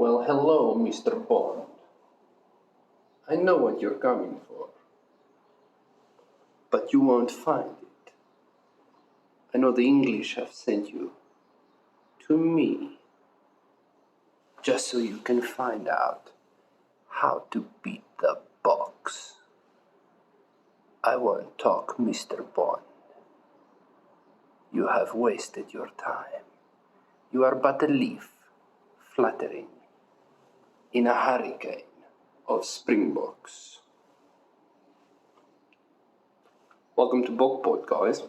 Well, hello, Mr. Bond. I know what you're coming for, but you won't find it. I know the English have sent you to me, just so you can find out how to beat the box. I won't talk, Mr. Bond. You have wasted your time. You are but a leaf fluttering in a hurricane of springboks. Welcome to BokPod, guys.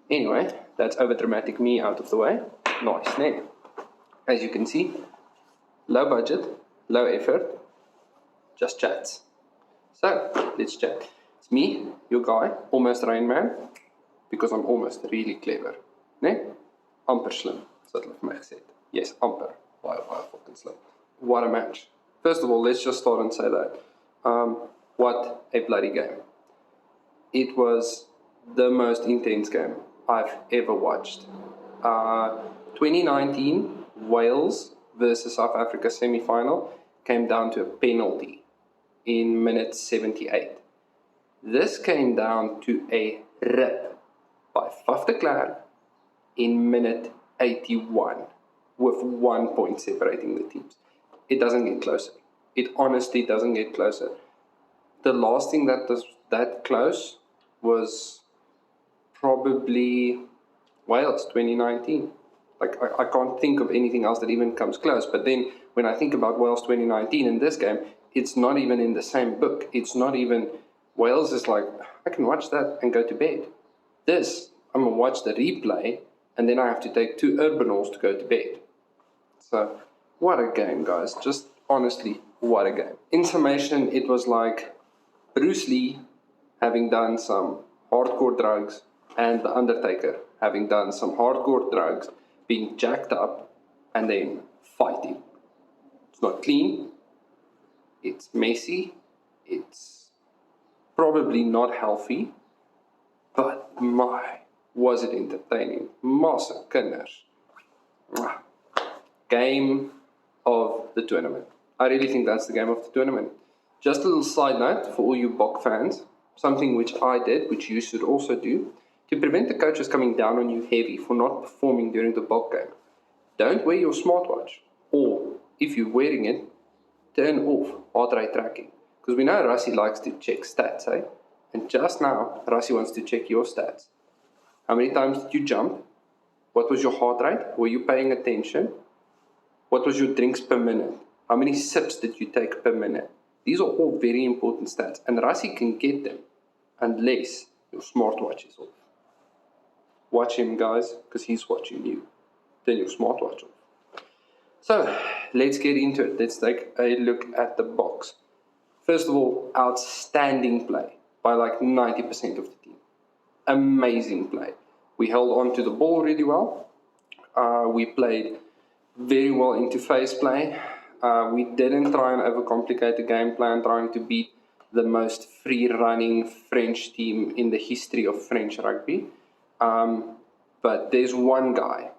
Anyway, that's overdramatic me out of the way. Nice name. As you can see, low budget, low effort, just chats. So, let's chat. It's me, your guy, almost Rain Man, because I'm almost really clever. Nee? Amper slim, so het vir my gesê. Yes, amper. Baie fucking slim. What a match. First of all, let's just start and say that. What a bloody game. It was the most intense game I've ever watched. 2019 Wales versus South Africa semi-final came down to a penalty in minute 78. This came down to a rip by Faf de Klerk in minute 81 with 1 point separating the teams. It doesn't get closer. It honestly doesn't get closer. The last thing that was that close was probably Wales 2019. Like, I can't think of anything else that even comes close. But then when I think about Wales 2019 in this game, it's not even in the same book. It's not even, Wales is like, I can watch that and go to bed. This, I'm going to watch the replay, and then I have to take 2 Urbanals to go to bed. So, what a game, guys. Just honestly, what a game. In summation, it was like Bruce Lee having done some hardcore drugs and The Undertaker having done some hardcore drugs, being jacked up, and then fighting. It's not clean. It's messy. It's probably not healthy. But my, was it entertaining. Massa kinders. Game of the tournament. I really think that's the game of the tournament. Just a little side note for all you Bok fans, something which I did, which you should also do, to prevent the coaches coming down on you heavy for not performing during the Bok game. Don't wear your smartwatch, or if you're wearing it, turn off heart rate tracking. Because we know Rassie likes to check stats, eh? And just now, Rassie wants to check your stats. How many times did you jump? What was your heart rate? Were you paying attention? What was your drinks per minute? How many sips did you take per minute? These are all very important stats, and Rassie can get them unless your smartwatch is off. Watch him, guys, because he's watching you. Turn your smartwatch off. So, let's get into it. Let's take a look at the box. First of all, outstanding play by like 90% of the team. Amazing play. We held on to the ball really well. We played very well into phase play. We didn't try and overcomplicate the game plan, trying to beat the most free-running French team in the history of French rugby. But there's one guy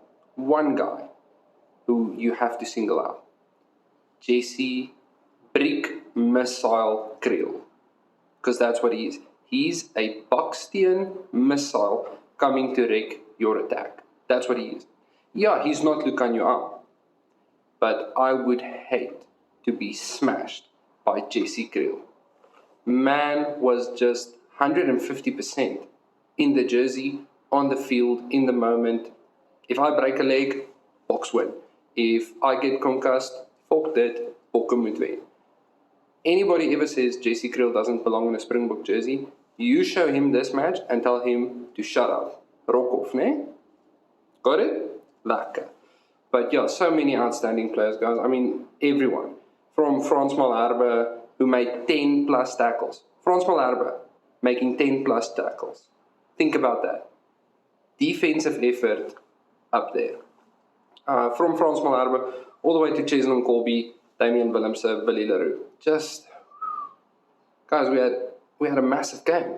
who you have to single out. Jesse Brick Missile Kriel. Because that's what he is. He's a Buxtian missile coming to wreck your attack. That's what he is. Yeah, he's not Lucanio, but I would hate to be smashed by Jesse Kriel. Man was just 150% in the jersey, on the field, in the moment. If I break a leg, Boks win. If I get concussed, fuck that, Bokke moet wen. Anybody ever says Jesse Kriel doesn't belong in a Springbok jersey, you show him this match and tell him to shut up. Rock off, ne? Got it? Lekker. But yeah, so many outstanding players, guys. I mean, everyone. From Frans Malherbe, who made 10 plus tackles. Frans Malherbe making 10 plus tackles. Think about that. Defensive effort up there. From Frans Malherbe all the way to Cheslin Colby, Damian Willemse, Willie Leroux. Just, guys, we had a massive game.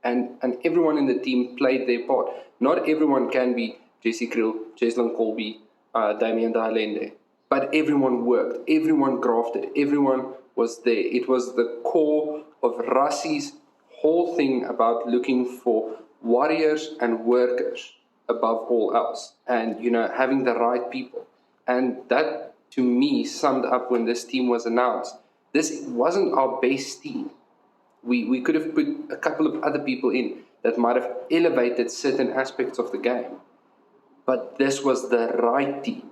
And everyone in the team played their part. Not everyone can be Jesse Kriel, Cheslin Colby, Damian Dahlende. But everyone worked, everyone grafted, everyone was there. It was the core of Rassi's whole thing about looking for warriors and workers above all else, and having the right people. And that to me summed up when this team was announced. This wasn't our base team. We could have put a couple of other people in that might have elevated certain aspects of the game, but this was the right team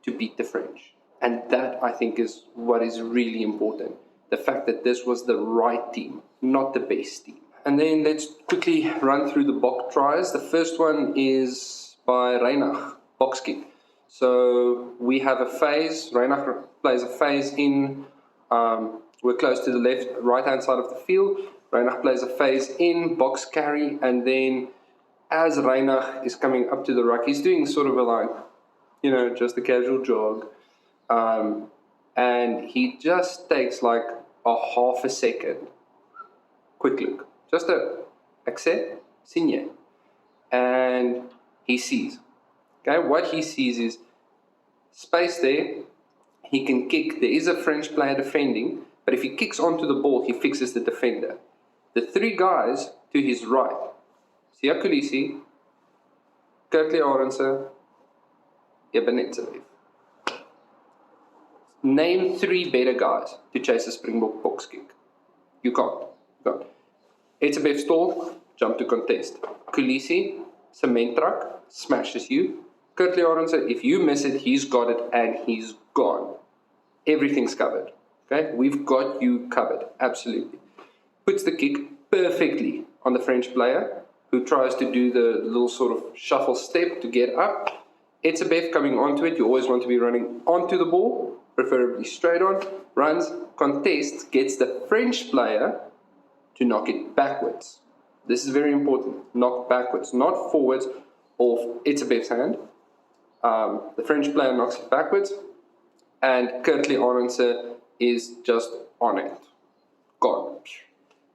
to beat the French. And that, I think, is what is really important. The fact that this was the right team, not the best team. And then let's quickly run through the Bokke tries. The first one is by Reinach, box kick. So we have a phase. Reinach plays a phase in. We're close to the right-hand side of the field. Reinach plays a phase in, box carry, and then as Reinach is coming up to the ruck, he's doing sort of just a casual jog. And he just takes like a half a second. Quick look. Just a accept, signé. And he sees. Okay, what he sees is space there. He can kick. There is a French player defending, but if he kicks onto the ball, he fixes the defender. The three guys to his right, Siya Kolisi, Kirkley Arendse, Ebenetzev. Name three better guys to chase a Springbok box kick. You can't. Etzebev stall, jump to contest. Kolisi, cement truck, smashes you. Kirkley Arendse, if you miss it, he's got it and he's gone. Everything's covered. Okay, we've got you covered, absolutely. Puts the kick perfectly on the French player, who tries to do the little sort of shuffle step to get up. Etzebev coming onto it, you always want to be running onto the ball, preferably straight on, runs, contests, gets the French player to knock it backwards. This is very important, knock backwards, not forwards off Etzebev's hand. The French player knocks it backwards, and Kirkley Arendse is just on it. Gone.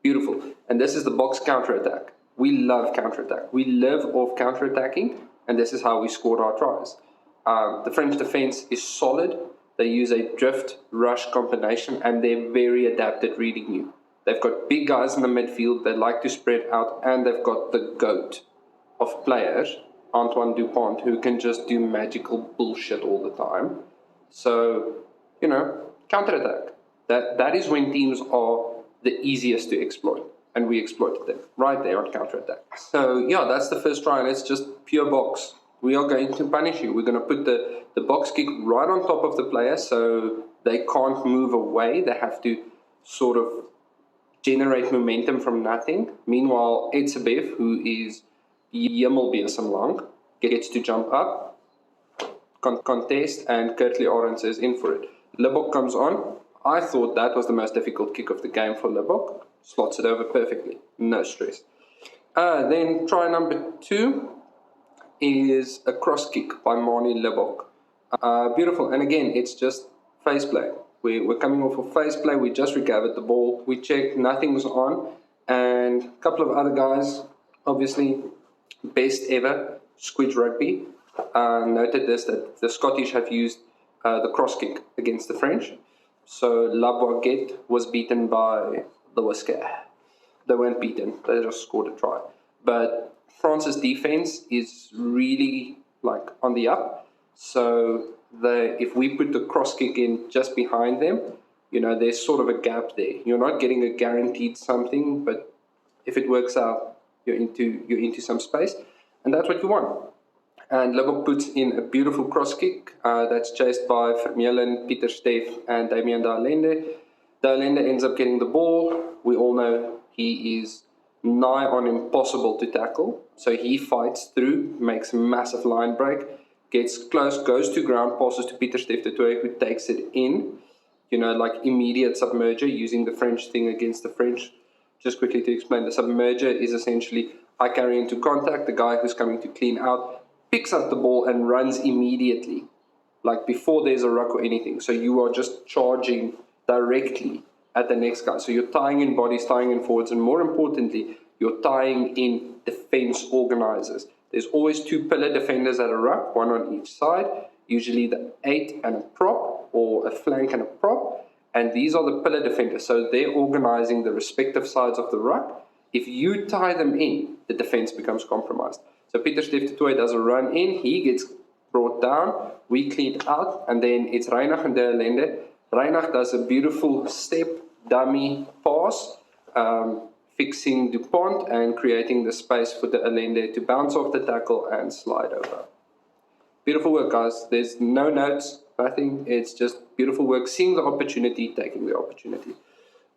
Beautiful. And this is the box counter-attack. We love counter-attack. We live off counter-attacking, and this is how we scored our tries. The French defense is solid. They use a drift rush combination, and they're very adept at reading you. They've got big guys in the midfield. They like to spread out, and they've got the GOAT of players, Antoine Dupont, who can just do magical bullshit all the time. So, counter-attack. That is when teams are the easiest to exploit, and we exploited them right there on counter-attack. So, that's the first try, and it's just pure box. We are going to punish you. We're going to put the box kick right on top of the player so they can't move away. They have to sort of generate momentum from nothing. Meanwhile, Etzebev, who is hemelbesem lang, gets to jump up, contest, and Kirkley Arendse is in for it. Libbok comes on. I thought that was the most difficult kick of the game for Libbok. Slots it over perfectly. No stress. Then try number 2 is a cross kick by Mani Libbok. Beautiful. And again, it's just face play. We're coming off of face play. We just recovered the ball. We checked, nothing's on. And a couple of other guys, obviously, best ever, Squidge Rugby, noted this, that the Scottish have used the cross kick against the French. So La Boisguette was beaten by the Whisker. They weren't beaten. They just scored a try. But France's defense is really on the up. So if we put the cross kick in just behind them, there's sort of a gap there. You're not getting a guaranteed something, but if it works out, you're into some space, and that's what you want. And Libbok puts in a beautiful cross kick that's chased by Vermeulen, Pieter Steff, and Damien D'Alende. D'Alende ends up getting the ball. We all know he is nigh on impossible to tackle, so he fights through, makes a massive line break, gets close, goes to ground, passes to Pieter Steff de Toey, who takes it in, immediate submerger, using the French thing against the French. Just quickly to explain, the submerger is essentially I carry into contact, the guy who's coming to clean out picks up the ball and runs immediately, before there's a ruck or anything. So you are just charging directly at the next guy. So you're tying in bodies, tying in forwards, and more importantly, you're tying in defense organizers. There's always 2 pillar defenders at a ruck, one on each side, usually the 8 and a prop. or a flank and a prop, and these are the pillar defenders. So they're organizing the respective sides of the ruck. If you tie them in, the defense becomes compromised. So Pieter Stef du Toit does a run in, he gets brought down, we clean out, and then it's Reinach and De Allende. Reinach does a beautiful step dummy pass, fixing Dupont and creating the space for De Allende to bounce off the tackle and slide over. Beautiful work, guys. There's no notes, nothing. It's just beautiful work, seeing the opportunity, taking the opportunity.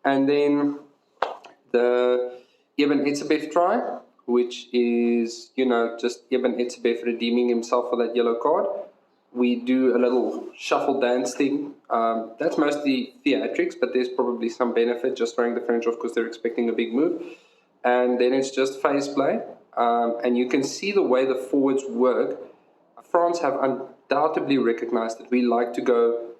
And then the Eben Etzebeth try, which is, just Eben Etzebeth redeeming himself for that yellow card. We do a little shuffle dance thing. That's mostly theatrics, but there's probably some benefit just throwing the French off because they're expecting a big move. And then it's just phase play. And you can see the way the forwards work. France have undoubtedly recognized that we like to go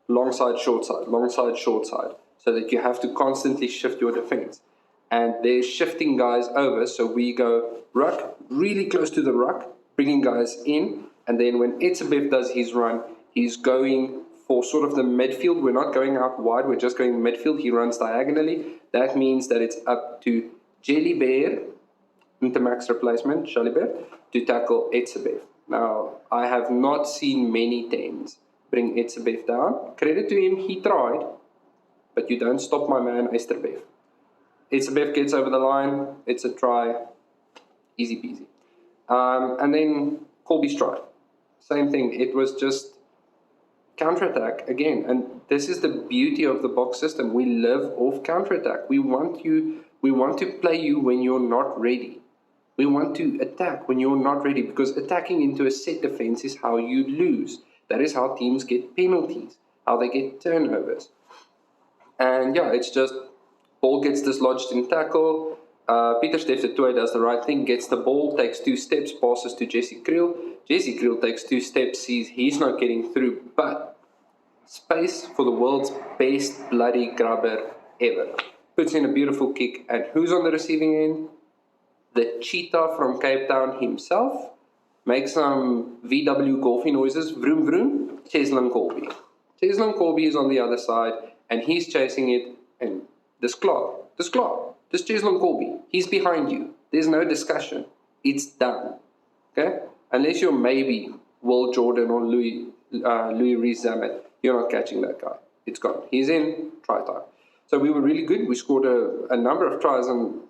long side, short side, so that you have to constantly shift your defense. And they're shifting guys over, so we go ruck, really close to the ruck, bringing guys in, and then when Etzebeth does his run, he's going for sort of the midfield. We're not going out wide, we're just going midfield. He runs diagonally. That means that it's up to Jelly Bear, Intermax replacement, Jalibert, to tackle Etzebeth. Now, I have not seen many teams bring Etzebeth down. Credit to him, he tried, but you don't stop my man Eysterbeth. Etzebeth gets over the line, it's a try, easy peasy. And then Colby's try, same thing. It was just counterattack again, and this is the beauty of the box system. We live off counterattack. We want to play you when you're not ready. We want to attack when you're not ready, because attacking into a set defense is how you lose. That is how teams get penalties, how they get turnovers. And yeah, it's just ball gets dislodged in tackle. Pieter Stef du Toit does the right thing, gets the ball, takes 2 steps, passes to Jesse Kriel. Jesse Kriel takes 2 steps, sees he's not getting through, but space for the world's best bloody grabber ever. Puts in a beautiful kick, and who's on the receiving end? The cheetah from Cape Town himself. Makes some VW golfy noises, vroom vroom, Cheslin Colby. Cheslin Colby is on the other side, and he's chasing it, and this Cheslin Colby, he's behind you. There's no discussion. It's done. Okay? Unless you're maybe Will Jordan or Louis Rees-Zammit, you're not catching that guy. It's gone. He's in, try time. So we were really good. We scored a number of tries, and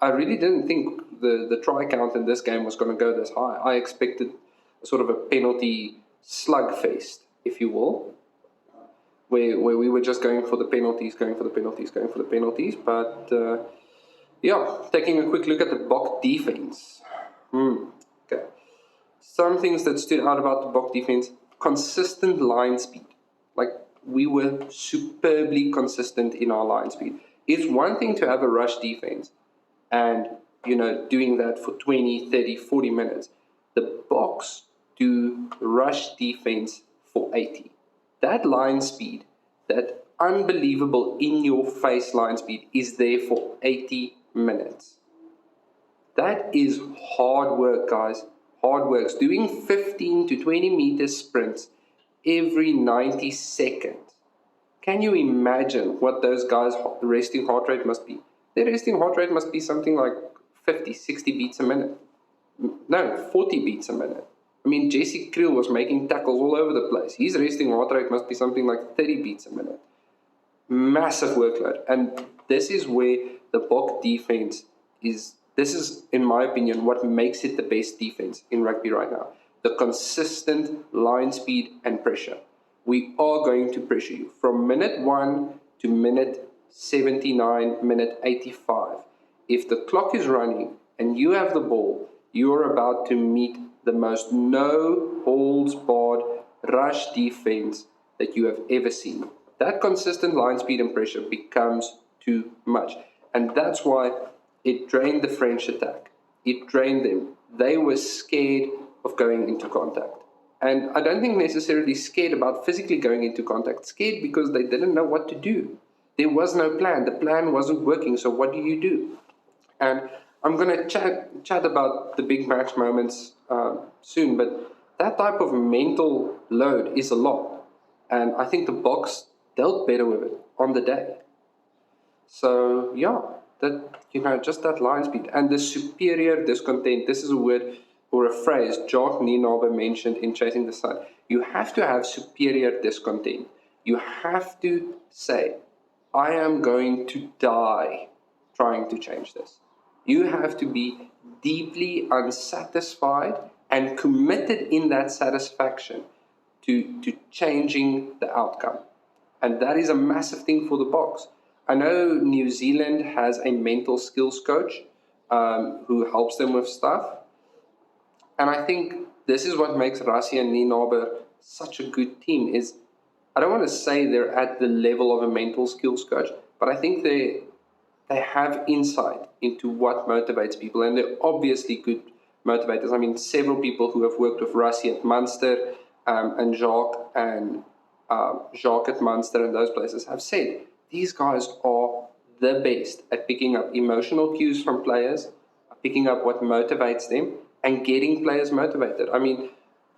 I really didn't think the try count in this game was going to go this high. I expected sort of a penalty slugfest, if you will, where we were just going for the penalties. But yeah, taking a quick look at the Bokke defense. Okay. Some things that stood out about the Bokke defense: consistent line speed. Like, we were superbly consistent in our line speed. It's one thing to have a rush defense and, doing that for 20, 30, 40 minutes. The Boks do rush defense for 80. That line speed, that unbelievable in-your-face line speed, is there for 80 minutes. That is hard work, guys. Hard work. Doing 15 to 20 meter sprints every 90 seconds. Can you imagine what those guys' resting heart rate must be? Their resting heart rate must be something like 50, 60 beats a minute. No, 40 beats a minute. I mean, Jesse Kriel was making tackles all over the place. His resting heart rate must be something like 30 beats a minute. Massive workload. And this is where the Bokke defense is. This is, in my opinion, what makes it the best defense in rugby right now. The consistent line speed and pressure. We are going to pressure you from minute 1 to minute 79, minute 85. If the clock is running and you have the ball, you are about to meet the most no-holds-barred rush defense that you have ever seen. That consistent line speed and pressure becomes too much. And that's why it drained the French attack. It drained them. They were scared of going into contact. And I don't think necessarily scared about physically going into contact. Scared because they didn't know what to do. There was no plan. The plan wasn't working. So what do? And I'm going to chat about the big match moments soon. But that type of mental load is a lot. And I think the Boks dealt better with it on the day. So yeah, just that line speed and the superior discontent. This is a word or a phrase Jacques Nienaber mentioned in Chasing the Sun. You have to have superior discontent. You have to say, I am going to die trying to change this. You have to be deeply unsatisfied and committed in that satisfaction to changing the outcome. And that is a massive thing for the Boks. I know New Zealand has a mental skills coach who helps them with stuff. And I think this is what makes Rassie and Nienaber such a good team is, I don't want to say they're at the level of a mental skills coach, but I think they have insight into what motivates people, and they're obviously good motivators. I mean, several people who have worked with Rassie at Munster and Jacques at Munster and those places have said these guys are the best at picking up emotional cues from players, picking up what motivates them, and getting players motivated. I mean,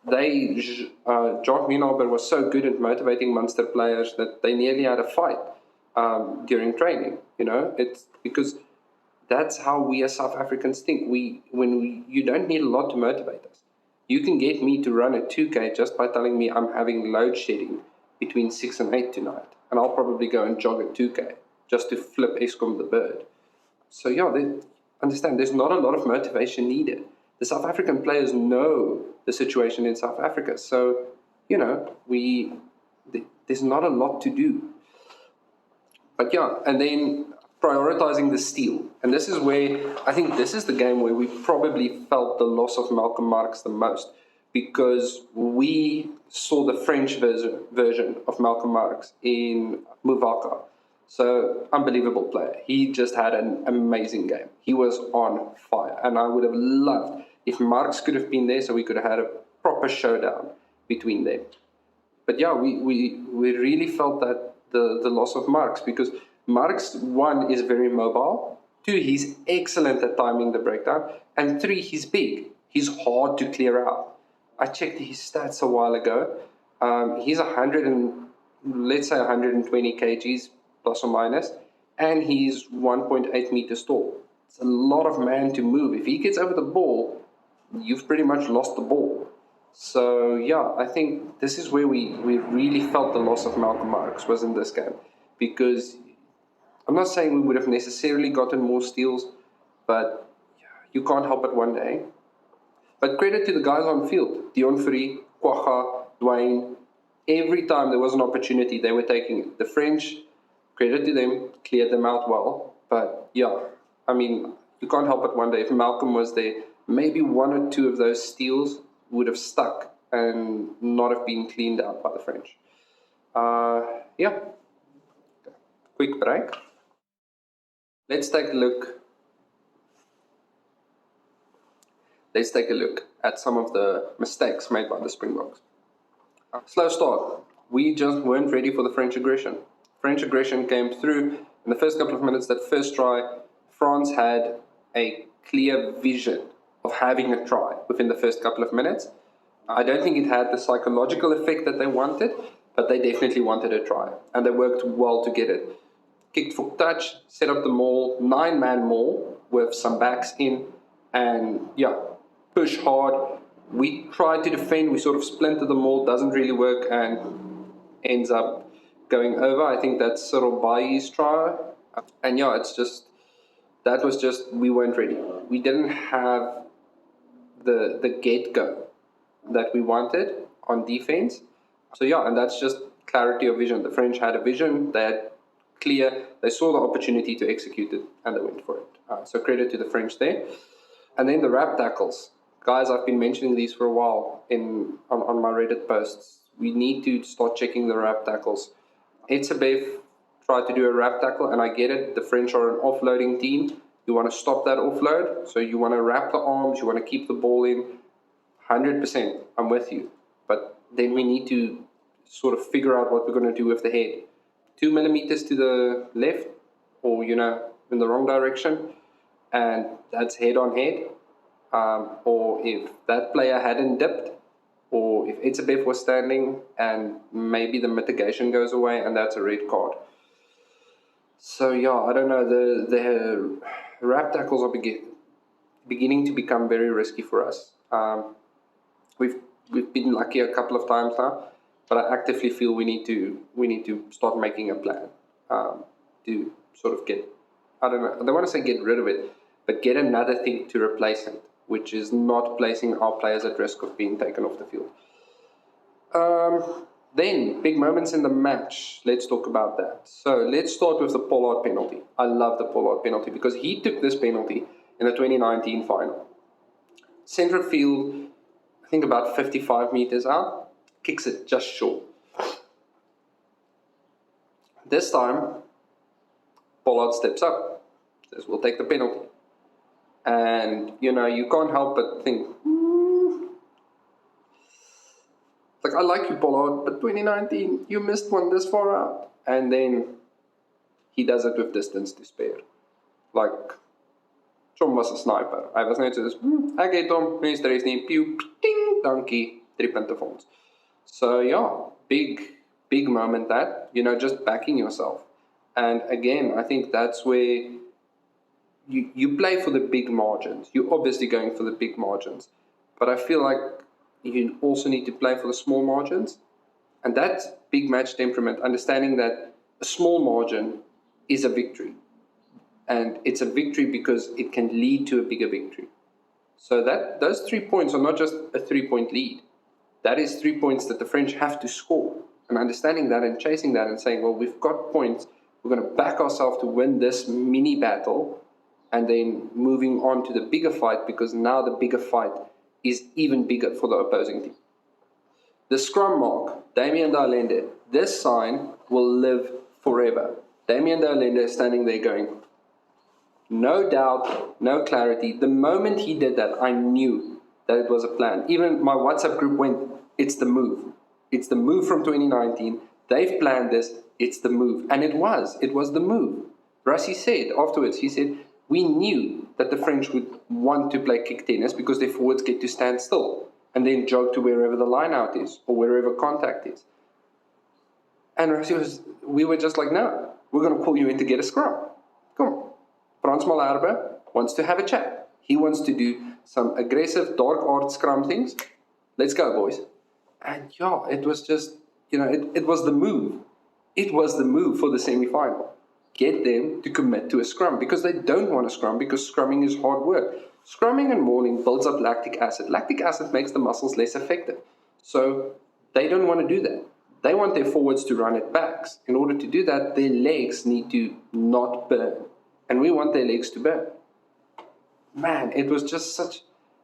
Jacques Nienaber was so good at motivating Munster players that they nearly had a fight during training. It's because that's how we as South Africans think. You don't need a lot to motivate us. You can get me to run a 2K just by telling me I'm having load shedding between 6 and 8 tonight, and I'll probably go and jog a 2K just to flip Eskom the bird. So yeah, understand there's not a lot of motivation needed. The South African players know the situation in South Africa, so there's not a lot to do. But yeah, and then prioritizing the steal. And this is where, I think this is the game where we probably felt the loss of Malcolm Marx the most, because we saw the French version of Malcolm Marx in Muvaka. So, unbelievable player. He just had an amazing game. He was on fire. And I would have loved if Marx could have been there so we could have had a proper showdown between them. But yeah, we really felt that the loss of Marx, because Marx, one, is very mobile, two, he's excellent at timing the breakdown, and three, he's big. He's hard to clear out. I checked his stats a while ago. He's 120 kgs plus or minus, and he's 1.8 meters tall. It's a lot of man to move. If he gets over the ball, you've pretty much lost the ball. So yeah, I think this is where we really felt the loss of Malcolm Marx was in this game, because I'm not saying we would have necessarily gotten more steals, but you can't help it one day. But credit to the guys on field, Dion Fourie, Kwagga, Dwayne. Every time there was an opportunity, they were taking it. The French, credit to them, cleared them out well. But yeah, I mean, you can't help it one day. If Malcolm was there, maybe one or two of those steals would have stuck and not have been cleaned out by the French. Yeah. Quick break. Let's take a look at some of the mistakes made by the Springboks. Slow start. We just weren't ready for the French aggression. French aggression came through in the first couple of minutes. That first try, France had a clear vision of having a try within the first couple of minutes. I don't think it had the psychological effect that they wanted, but they definitely wanted a try, and they worked well to get it. Kicked for touch, set up the maul, 9-man maul with some backs in, and yeah, push hard. We tried to defend, we sort of splintered the maul, doesn't really work, and ends up going over. I think that's Cyril Bailly's try. And yeah, we weren't ready. We didn't have the get-go that we wanted on defense. So yeah, and that's just clarity of vision. The French had a vision, they had clear, they saw the opportunity to execute it, and they went for it. So credit to the French there. And then the wrap tackles. Guys, I've been mentioning these for a while on my Reddit posts. We need to start checking the wrap tackles. Etsabev tried to do a wrap tackle, and I get it. The French are an offloading team. You want to stop that offload, so you want to wrap the arms, you want to keep the ball in. 100%, I'm with you. But then we need to sort of figure out what we're going to do with the head. 2 millimeters to the left, or in the wrong direction, and that's head on head. Or if that player hadn't dipped, or if Etzebeth was standing and maybe the mitigation goes away and that's a red card. So yeah, I don't know, the wrap tackles are beginning to become very risky for us. We've been lucky a couple of times now, but I actively feel we need to start making a plan to sort of get, I don't want to say get rid of it, but get another thing to replace it, which is not placing our players at risk of being taken off the field. Then, big moments in the match. Let's talk about that. So, let's start with the Pollard penalty. I love the Pollard penalty because he took this penalty in the 2019 final. Centre field, I think about 55 meters out, kicks it just short. This time, Pollard steps up, says, we'll take the penalty. And, you can't help but think, like, I like you, Pollard, but 2019, you missed one this far out. And then he does it with distance to spare. Like, Chom was 'n sniper. Hy was net so dis, ek het hom, nie stres nie, pew, ding, dankie, 3 punte vir ons. So, yeah, big moment that, just backing yourself. And again, I think that's where you play for the big margins. You're obviously going for the big margins. But I feel like you also need to play for the small margins. And that's big match temperament, understanding that a small margin is a victory. And it's a victory because it can lead to a bigger victory. So those 3 points are not just a 3-point lead. That is 3 points that the French have to score. And understanding that and chasing that and saying, well, we've got points. We're going to back ourselves to win this mini battle. And then moving on to the bigger fight, because now the bigger fight is even bigger for the opposing team. The scrum mark, Damien D'Allende, this sign will live forever. Damien D'Allende is standing there going, no doubt, no clarity. The moment he did that, I knew that it was a plan. Even my WhatsApp group went, it's the move. It's the move from 2019. They've planned this. It's the move. And it was the move. Rassi said afterwards, he said, we knew that the French would want to play kick tennis because their forwards get to stand still and then jog to wherever the line out is or wherever contact is. And we were just like, no, we're going to call you in to get a scrum. Come on. Frans Malherbe wants to have a chat. He wants to do some aggressive dark art scrum things. Let's go, boys. And yeah, it was just, it was the move. It was the move for the semi-final. Get them to commit to a scrum because they don't want a scrum because scrumming is hard work. Scrumming and mauling builds up lactic acid. Lactic acid makes the muscles less effective. So they don't want to do that. They want their forwards to run at backs. In order to do that, their legs need to not burn. And we want their legs to burn. Man, it was just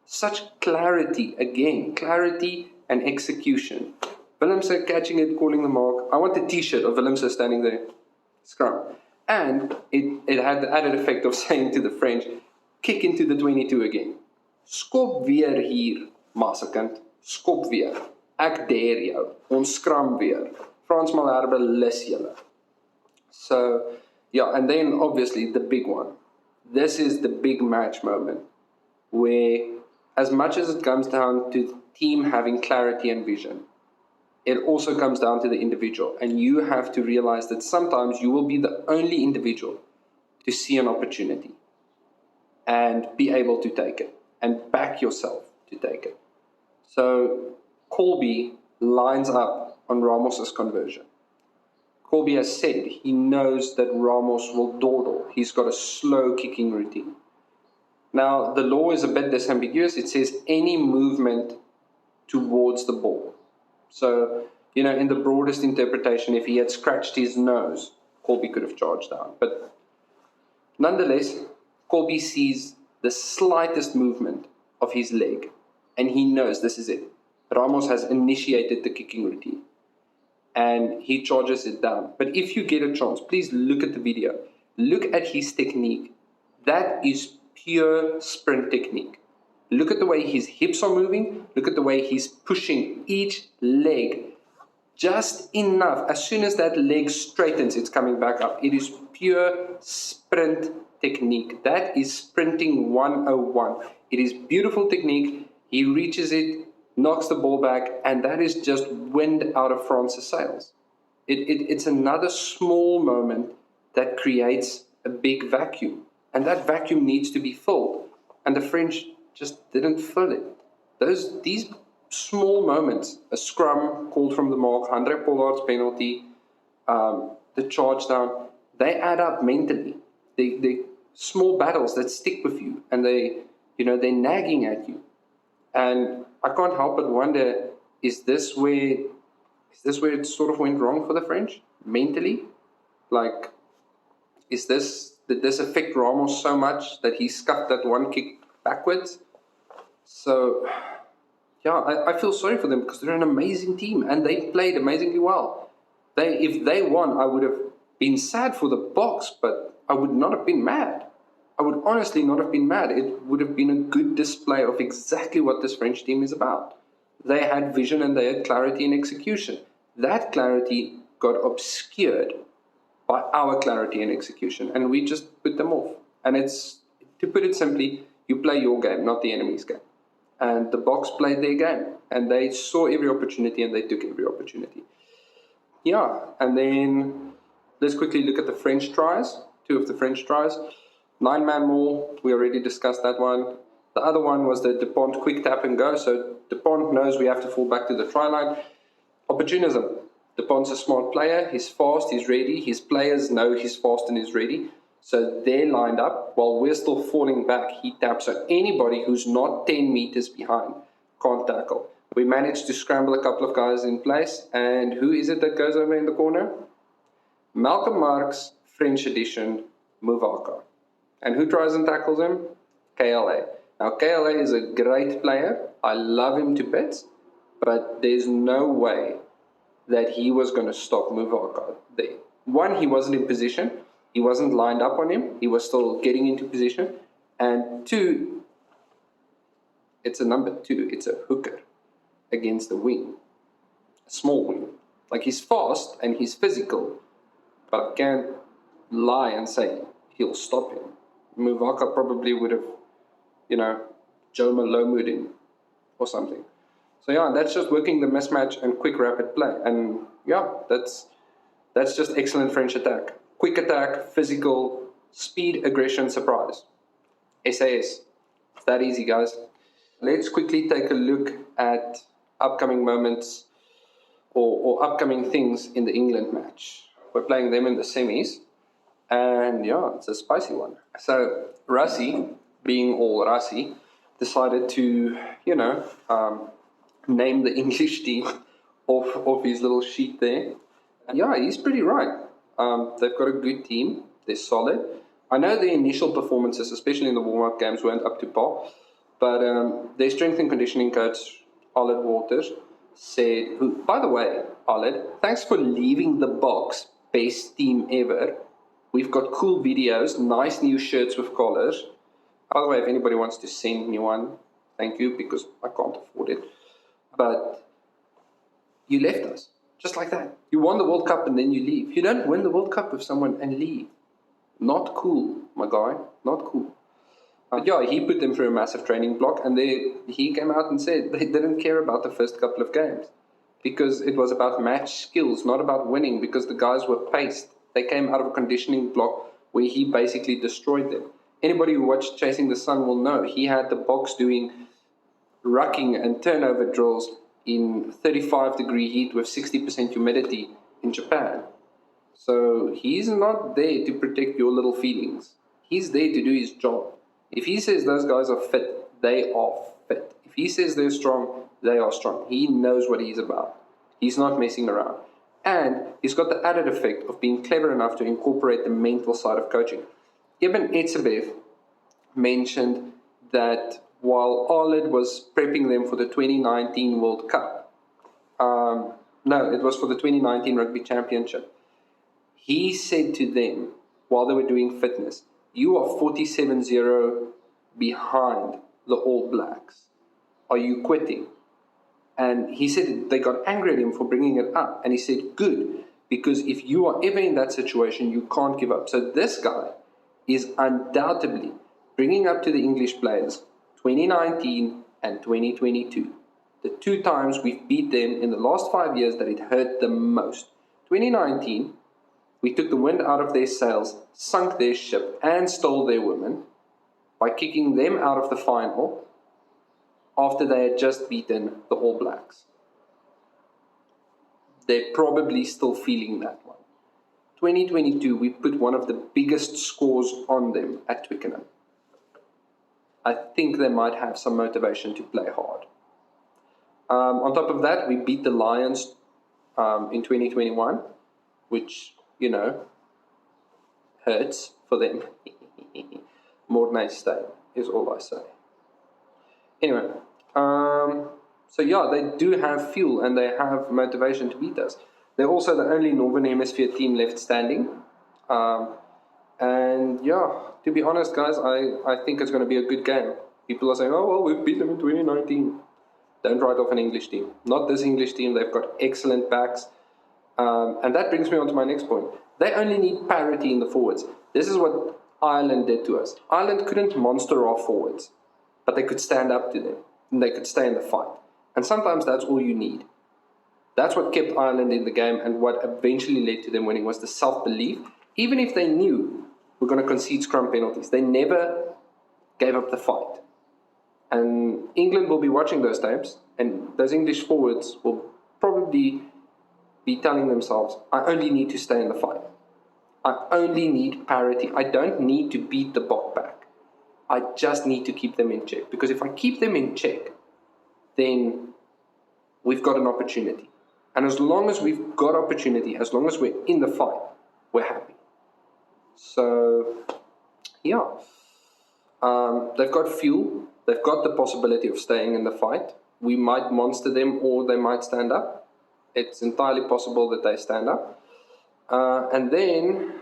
such clarity again. Clarity and execution. Willemse catching it, calling the mark. I want a t-shirt of Willemse standing there. Scrum. And it had the added effect of saying to the French, kick into the 22 again. Skop weer hier, Masekant. Skop weer. Ek dare jou. Ons scrum weer. Frans Malherbe lus julle. So, yeah, and then obviously the big one. This is the big match moment where as much as it comes down to the team having clarity and vision, it also comes down to the individual. And you have to realize that sometimes you will be the only individual to see an opportunity and be able to take it and back yourself to take it. So Colby lines up on Ramos's conversion. Colby has said he knows that Ramos will dawdle. He's got a slow kicking routine. Now, the law is a bit disambiguous. It says any movement towards the ball. So, in the broadest interpretation, if he had scratched his nose, Colby could have charged down. But nonetheless, Colby sees the slightest movement of his leg, and he knows this is it. Ramos has initiated the kicking routine, and he charges it down. But if you get a chance, please look at the video. Look at his technique. That is pure sprint technique. Look at the way his hips are moving. Look at the way he's pushing each leg just enough. As soon as that leg straightens, it's coming back up. It is pure sprint technique. That is sprinting 101. It is beautiful technique. He reaches it knocks the ball back, and that is just wind out of France's sails. It's another small moment that creates a big vacuum, and that vacuum needs to be filled, and the French just didn't fill it. These small moments, a scrum called from the mark, Andre Pollard's penalty, the charge down, they add up mentally. They small battles that stick with you, and they're nagging at you. And I can't help but wonder, is this where it sort of went wrong for the French mentally? Like, did this affect Ramos so much that he scuffed that one kick backwards? So, yeah, I feel sorry for them because they're an amazing team and they played amazingly well. If they won, I would have been sad for the Boks, but I would not have been mad. I would honestly not have been mad. It would have been a good display of exactly what this French team is about. They had vision and they had clarity in execution. That clarity got obscured by our clarity and execution, and we just put them off. And it's, to put it simply, you play your game, not the enemy's game. And the Boks played their game, and they saw every opportunity and they took every opportunity. Yeah, and then let's quickly look at the French tries, two of the French tries. 9-man maul, we already discussed that one. The other one was the Dupont quick tap and go. So Dupont knows we have to fall back to the try line. Opportunism. Dupont's a smart player. He's fast, he's ready. His players know he's fast and he's ready. So they're lined up while we're still falling back. He taps. So anybody who's not 10 meters behind can't tackle. We managed to scramble a couple of guys in place. And who is it that goes over in the corner? Malcolm Marx, French edition, Muvaka. And who tries and tackles him? KLA. Now, KLA is a great player. I love him to bits. But there's no way that he was going to stop Muvaka there. One, he wasn't in position. He wasn't lined up on him. He was still getting into position. And two, it's a number 2. It's a hooker against the wing. A small wing. Like, he's fast and he's physical. But I can't lie and say he'll stop him. Muvaka probably would have, Joe Malomu'd him or something. So yeah, that's just working the mismatch and quick rapid play. And yeah, that's just excellent French attack. Quick attack, physical, speed, aggression, surprise. SAS. It's that easy, guys. Let's quickly take a look at upcoming moments or upcoming things in the England match. We're playing them in the semis. And yeah, it's a spicy one. So Rassie, being all Rassie, decided to, name the English team off his little sheet there. And yeah, he's pretty right. They've got a good team. They're solid. I know their initial performances, especially in the warm-up games, weren't up to par. But their strength and conditioning coach, Oled Waters, said, by the way, Oled, thanks for leaving the box best team ever. We've got cool videos, nice new shirts with collars. By the way, if anybody wants to send me one, thank you, because I can't afford it. But you left us, just like that. You won the World Cup and then you leave. You don't win the World Cup with someone and leave. Not cool, my guy, not cool. But yeah, he put them through a massive training block, and he came out and said they didn't care about the first couple of games because it was about match skills, not about winning, because the guys were paced. They came out of a conditioning block where he basically destroyed them. Anybody who watched Chasing the Sun will know he had the Boks doing rucking and turnover drills in 35-degree heat with 60% humidity in Japan. So he's not there to protect your little feelings. He's there to do his job. If he says those guys are fit, they are fit. If he says they're strong, they are strong. He knows what he's about. He's not messing around. And he's got the added effect of being clever enough to incorporate the mental side of coaching. Ibn Etsebev mentioned that while Oled was prepping them for the 2019 World Cup, it was for the 2019 Rugby Championship, he said to them, while they were doing fitness, you are 47-0 behind the All Blacks. Are you quitting? And he said they got angry at him for bringing it up. And he said, good, because if you are ever in that situation, you can't give up. So this guy is undoubtedly bringing up to the English players 2019 and 2022. the 2 times we've beat them in the last 5 years that it hurt the most. 2019, we took the wind out of their sails, sunk their ship, and stole their women by kicking them out of the final after they had just beaten the All Blacks. They're probably still feeling that one. 2022, we put one of the biggest scores on them at Twickenham. I think they might have some motivation to play hard. On top of that, we beat the Lions in 2021, which, hurts for them. More nice stay is all I say. Anyway, so yeah, they do have fuel and they have motivation to beat us. They're also the only Northern Hemisphere team left standing. And yeah, to be honest, guys, I think it's going to be a good game. People are saying, oh, well, we've beat them in 2019. Don't write off an English team. Not this English team. They've got excellent backs. And that brings me on to my next point. They only need parity in the forwards. This is what Ireland did to us. Ireland couldn't monster our forwards, but they could stand up to them. And they could stay in the fight. And sometimes that's all you need. That's what kept Ireland in the game, and what eventually led to them winning was the self-belief. Even if they knew we're going to concede scrum penalties, they never gave up the fight. And England will be watching those tapes, and those English forwards will probably be telling themselves, I only need to stay in the fight. I only need parity. I don't need to beat the Bokke back. I just need to keep them in check. Because if I keep them in check, then we've got an opportunity. And as long as we've got opportunity, as long as we're in the fight, we're happy. So, yeah. They've got fuel. They've got the possibility of staying in the fight. We might monster them or they might stand up. It's entirely possible that they stand up. And then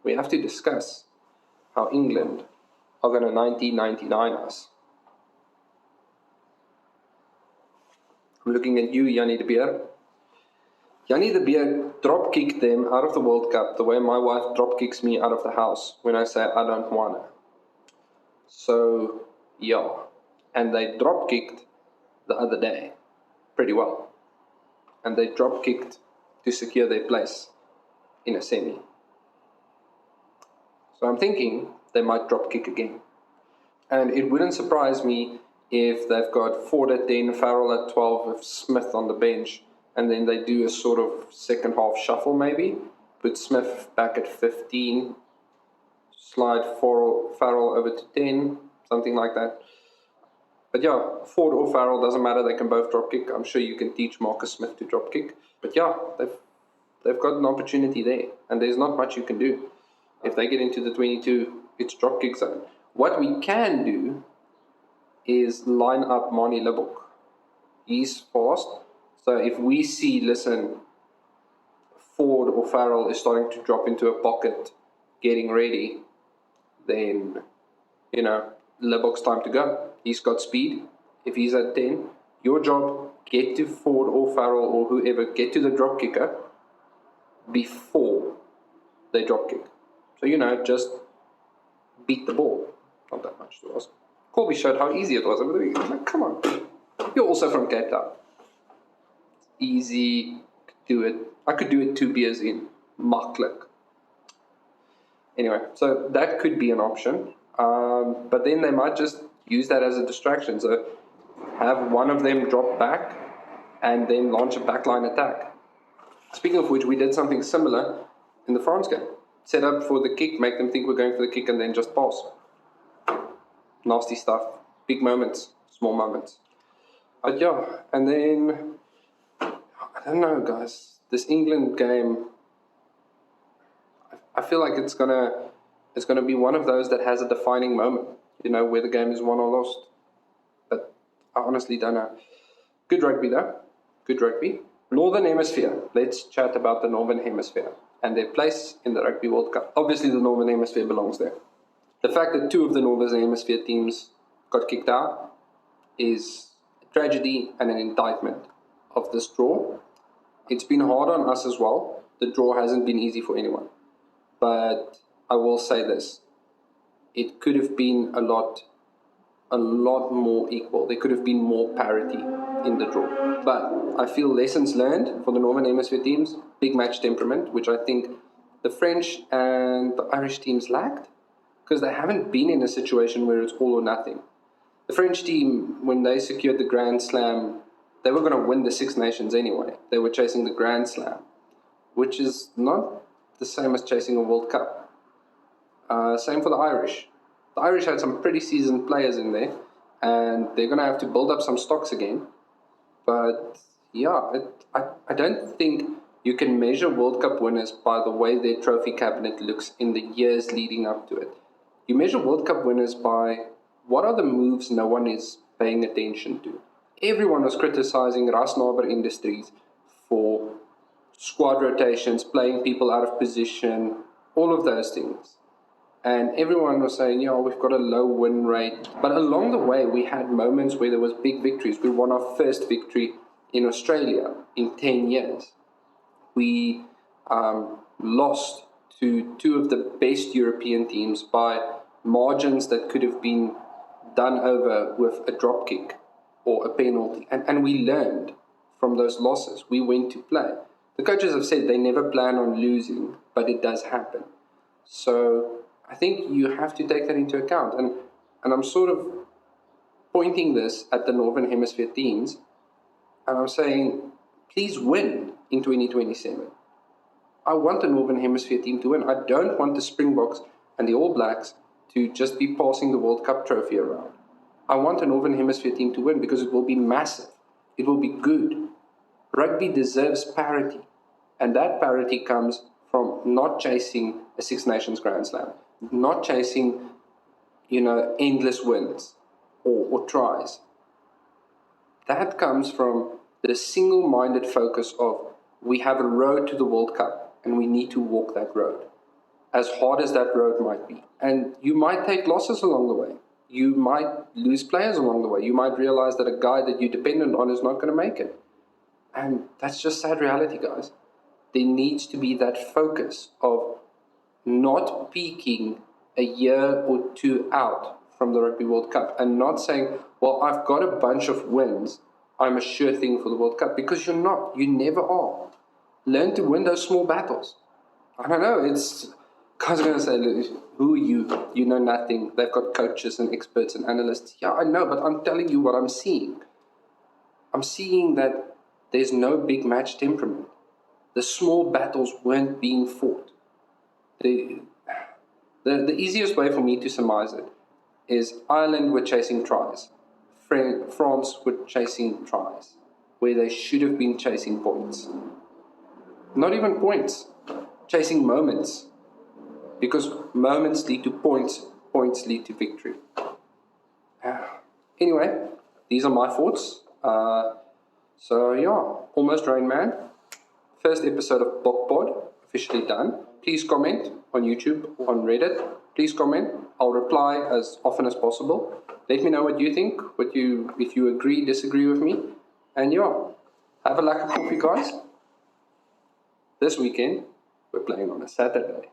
we have to discuss how England are going to 1999 us. I'm looking at you, Jannie de Beer. Jannie de Beer drop kicked them out of the World Cup the way my wife drop kicks me out of the house when I say I don't wanna. So, yeah. And they drop kicked the other day pretty well. And they drop kicked to secure their place in a semi. So I'm thinking they might drop kick again. And it wouldn't surprise me if they've got Ford at 10, Farrell at 12 with Smith on the bench, and then they do a sort of second half shuffle maybe, put Smith back at 15, slide Farrell over to 10, something like that. But yeah, Ford or Farrell, doesn't matter, they can both drop kick. I'm sure you can teach Marcus Smith to drop kick. But yeah, they've got an opportunity there, and there's not much you can do. If they get into the 22, it's drop kick zone. What we can do is line up Manie Libbok. He's fast. So if we see, Ford or Farrell is starting to drop into a pocket, getting ready, then, Libbok's time to go. He's got speed. If he's at 10, your job, get to Ford or Farrell or whoever, get to the drop kicker before they drop kick. So, just beat the ball. Not that much to ask. Colby showed how easy it was. I'm like, come on. You're also from Cape Town. It's easy. Do it. I could do it 2 beers in. Makkelijk. Anyway, so that could be an option. But then they might just use that as a distraction. So have one of them drop back and then launch a backline attack. Speaking of which, we did something similar in the France game. Set up for the kick, make them think we're going for the kick, and then just pass. Nasty stuff. Big moments, small moments. But yeah, and then, I don't know, guys. This England game, I feel like it's gonna be one of those that has a defining moment, where the game is won or lost. But I honestly don't know. Good rugby though. Good rugby. Northern Hemisphere. Let's chat about the Northern Hemisphere and their place in the Rugby World Cup. Obviously, the Northern Hemisphere belongs there. The fact that 2 of the Northern Hemisphere teams got kicked out is a tragedy and an indictment of this draw. It's been hard on us as well. The draw hasn't been easy for anyone. But I will say this. It could have been a lot a lot more equal. There could have been more parity in the draw. But I feel lessons learned for the Northern Hemisphere teams, big match temperament, which I think the French and the Irish teams lacked, because they haven't been in a situation where it's all or nothing. The French team, when they secured the Grand Slam, they were going to win the Six Nations anyway. They were chasing the Grand Slam, which is not the same as chasing a World Cup. Same for the Irish. The Irish had some pretty seasoned players in there, and they're going to have to build up some stocks again. But yeah, I don't think you can measure World Cup winners by the way their trophy cabinet looks in the years leading up to it. You measure World Cup winners by what are the moves no one is paying attention to. Everyone was criticizing Rasnaber Industries for squad rotations, playing people out of position, all of those things. And everyone was saying, yeah, we've got a low win rate. But along the way, we had moments where there was big victories. We won our first victory in Australia in 10 years. We lost to two of the best European teams by margins that could have been done over with a drop kick or a penalty. And we learned from those losses. We went to play. The coaches have said they never plan on losing, but it does happen. So I think you have to take that into account. And I'm sort of pointing this at the Northern Hemisphere teams, and I'm saying, please win in 2027. I want the Northern Hemisphere team to win. I don't want the Springboks and the All Blacks to just be passing the World Cup trophy around. I want the Northern Hemisphere team to win because it will be massive. It will be good. Rugby deserves parity. And that parity comes from not chasing a Six Nations Grand Slam, not chasing, endless wins or tries. That comes from the single-minded focus of we have a road to the World Cup and we need to walk that road, as hard as that road might be. And you might take losses along the way. You might lose players along the way. You might realize that a guy that you're dependent on is not going to make it. And that's just sad reality, guys. There needs to be that focus of not peaking a year or two out from the Rugby World Cup and not saying, well, I've got a bunch of wins, I'm a sure thing for the World Cup, because you're not. You never are. Learn to win those small battles. I don't know, guys are going to say, who are you? You know nothing. They've got coaches and experts and analysts. Yeah, I know, but I'm telling you what I'm seeing. I'm seeing that there's no big match temperament. The small battles weren't being fought. The easiest way for me to surmise it is Ireland were chasing tries. France were chasing tries, where they should have been chasing points. Not even points, chasing moments. Because moments lead to points, points lead to victory. Anyway, these are my thoughts. Almost Rain Man. First episode of BokPod, officially done. Please comment on YouTube or on Reddit. Please comment. I'll reply as often as possible. Let me know what you think, if you agree, disagree with me. And have a lekker coffee, guys. This weekend, we're playing on a Saturday,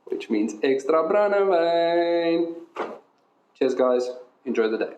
which means extra brandewijn. Cheers, guys. Enjoy the day.